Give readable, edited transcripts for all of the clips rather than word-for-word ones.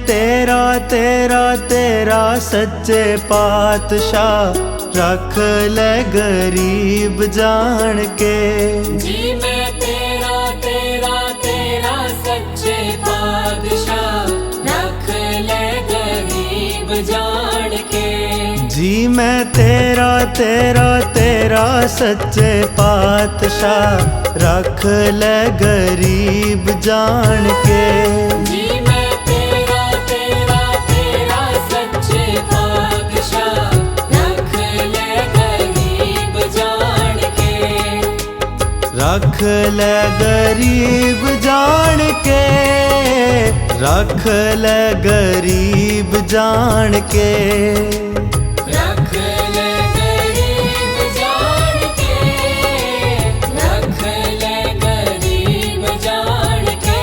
तेरा तेरा तेरा सच्चे पातशाह, रख ले गरीब जान के। जी मैं तेरा तेरा तेरा सच्चे पातशाह, रख ले गरीब जान के। जी मैं तेरा तेरा तेरा सच्चे पातशाह, रख ले गरीब जान के। जी मैं तेरा तेरा तेरा सच्चे पातशाह, रख ले गरीब जान के। रख ले गरीब जान के, रख ले गरीब जान के। रख ले गरीब जान के, रख ले गरीब जान के।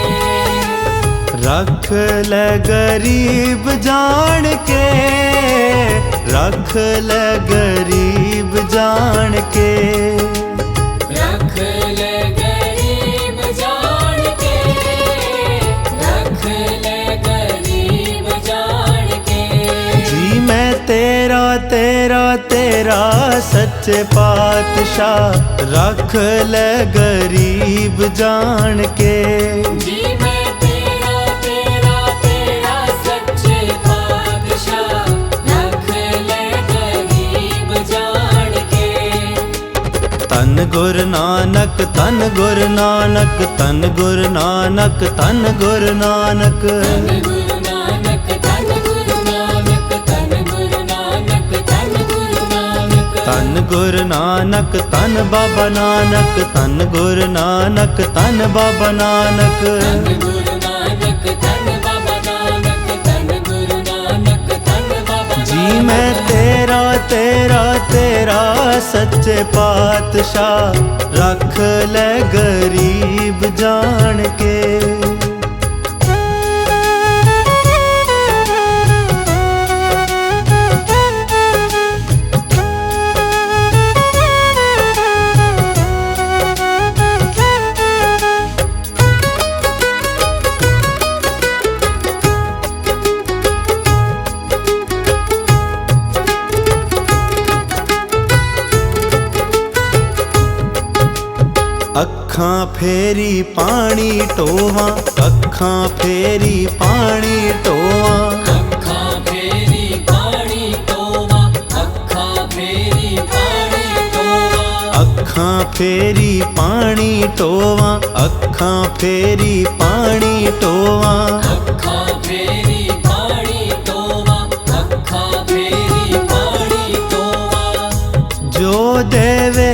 रख ले गरीब जान के, रख ले गरीब जान के। रख ले गरीब जान के, रख ले गरीब जान के। जी मैं तेरा तेरा तेरा सच्चे पातशाह, रख ले गरीब जान के। जी मैं तेरा तेरा तेरा सच्चे पातशाह, रख ले गरीब जान के। तन गुरु नानक तन गुरु नानक तन गुरु नानक तन गुरु नानक। धन गुरु नानक धन गुरु नानक धन गुरु नानक धन गुरु नानक। तन गुरु नानक तन बाबा नानक तन गुरु नानक तन बाबा नानक। धन गुरु नानक धन बाबा नानक धन गुरु नानक धन बाबा नानक। जी मैं तेरा तेरा तेरा सच्चे पातशाह, रख ले गरीब जान के। अखां फेरी पानी टोवा, अखां फेरी पानी टोवा। अखां फेरी पानी टोवा, अखां फेरी पानी टोवा। अखां फेरी पानी टोवा, अखां फेरी पानी टोवा। अखां फेरी पानी टोवा, अखां फेरी पानी टोवा। जो देवे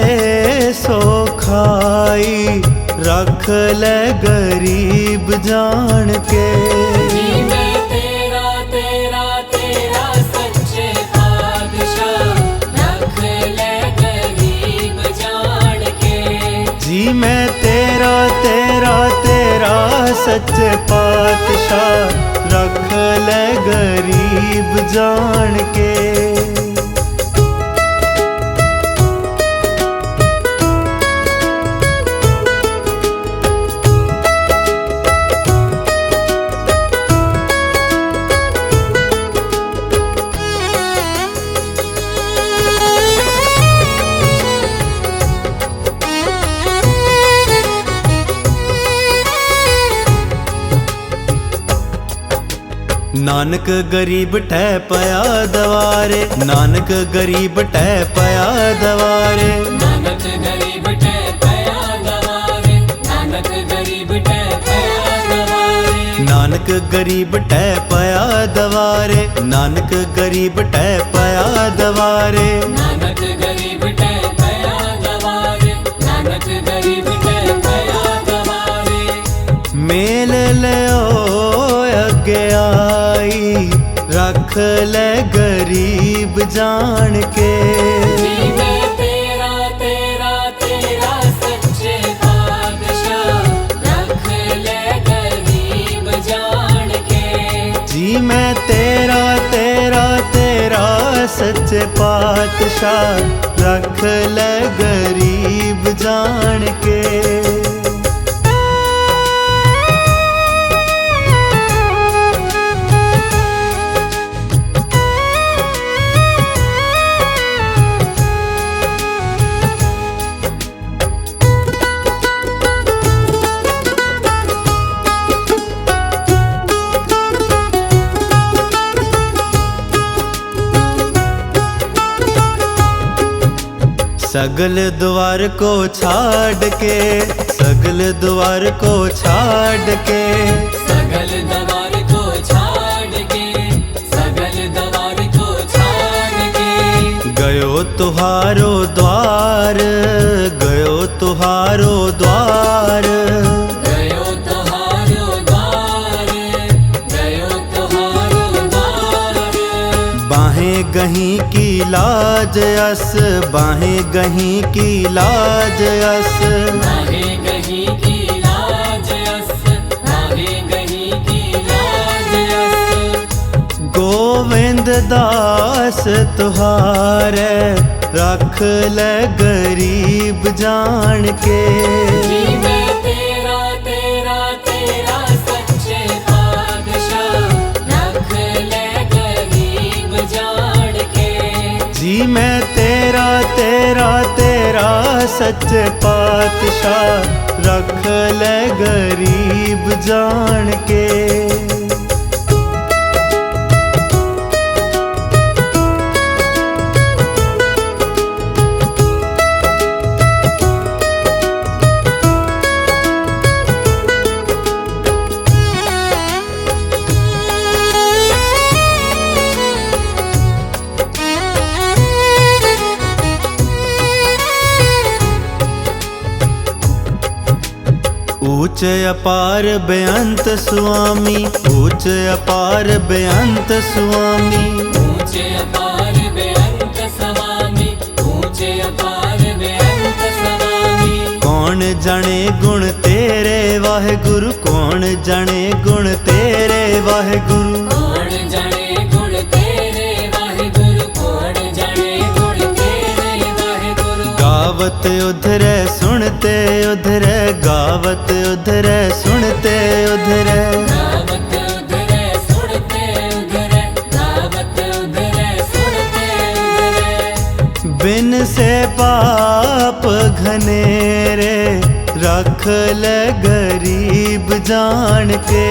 सो खाई, रख ले गरीब जान के। जी मैं तेरा तेरा तेरा सच्चे पातशाह, रख ले गरीब जान के। जी मैं तेरा तेरा तेरा सच्चे पातशाह, रख ले गरीब जान के। नानक गरीब टह पया दवारे, नानक गरीब टह पया दवारे। नानक गरीब टह पया दवारे, नानक गरीब टह पया दवारे। नानक गरीब टह पया दवारे, नानक गरीब टह पया दवारे। नानक गरीब टह पया दवारे, नानक गरीब टह पया दवारे। मेल लो अगे आई, रख ले गरीब जान के। जी मैं तेरा तेरा तेरा सच्चे पातशाह, रख ले गरीब जान के। जी मैं तेरा तेरा तेरा सच्चे पातशाह, रख ले गरीब जान के। सगल द्वार को छाड़ के, सगल द्वार को छाड़ के, सगल द्वार को छाड़ के, सगल द्वार को छाड़ के, गयो तुहारो द्वार, गयो तुहारो द्वार, गयो तुहारो द्वार, गयो तुहारो द्वार। बाहें गहीं की लाज अस, बाहें गहीं की लाज अस, नाहे गही की लाज अस, नाहे गही की लाज अस। गोविंद दास तुहारे रख ले गरीब जान के। जी मैं तेरा तेरा तेरा सच्चे पातशाह, रख ले गरीब जान के। जी मैं तेरा तेरा तेरा सच्चे पातशाह, रख ले गरीब जान के। ऊंच अपार बेअंत स्वामी, ऊंच अपार बेअंत स्वामी, ऊंचे अपार बेअंत स्वामी, ऊंचे अपार बेअंत स्वामी। कौन जाने गुण तेरे वाहेगुरु, कौन जाने गुण तेरे वाहेगुरु। कौन जाने गुण तेरे वाहेगुरु, कौन जाने गुण तेरे वाहेगुरु। गावत उधरे सुनते उधरे, गावत उधरे सुनते उधरे, गावत उधरे सुनते उधरे, गावत उधरे सुनते उधरे। बिन से पाप घनेरे, रख ले गरीब जान के।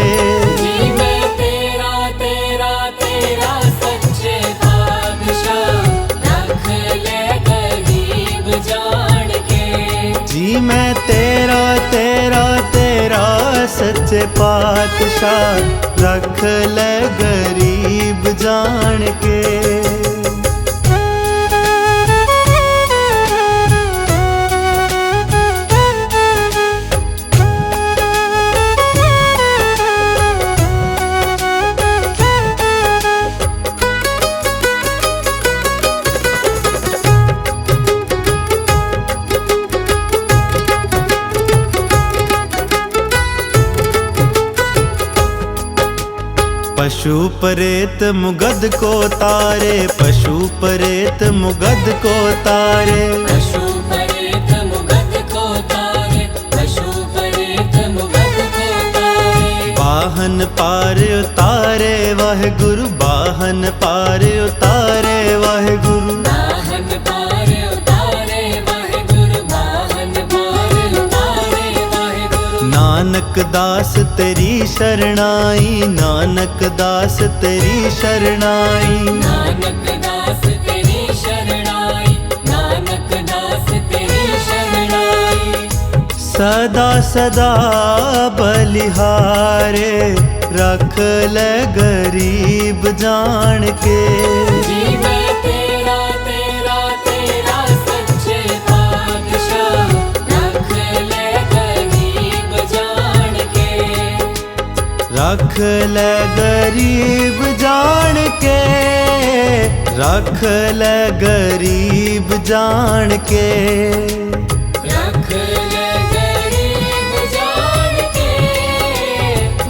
जी मैं तेरा तेरा तेरा सच्चे पातशाह, रख ले गरीब जान के। जी मैं तेरा तेरा तेरा सच्चे पातशाह, रख ले गरीब जान के। पशु परेत मुगद को तारे, पशु परेत मुगद को तारे, पशु परेत मुगद को तारे, पशु परेत मुगद को तारे। वाहन पार उतारे वाहेगुरु, वाहन पार उतारे वाहेगुरु। वाहन पार उतारे वाहेगुरु, वाहन पार उतारे वाहेगुरु। नानक दास तेरी शरणाई, नानक दास तेरी शरणाई, नानक दास तेरी शरणाई, नानक दास तेरी शरणाई। सदा सदा बलिहारे, रख ले गरीब जान के। जी मैं तेरा तेरा तेरा सच्चे पातशाह, रख ले गरीब जान के। रख ले गरीब जान के, रख ले गरीब जान के। रख ले गरीब जान के,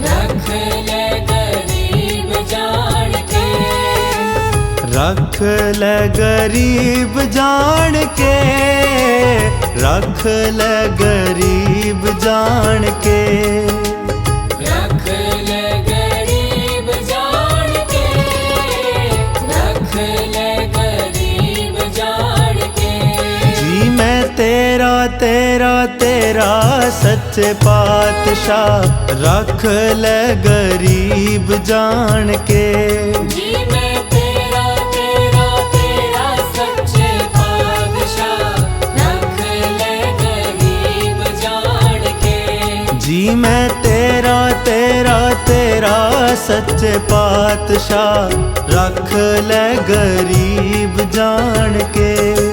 रख ले गरीब जान के। रख ले गरीब जान के, रख ले गरीब जान के। रख ले गरीब जान के, रख ले गरीब जान के। जी मैं तेरा तेरा तेरा सच्चे पातशाह, रख ले गरीब जान के। जी मैं तेरा तेरा तेरा सच्चे पातशाह, मैं तेरा तेरा तेरा सच्चे पातशाह, रख ले गरीब जान के।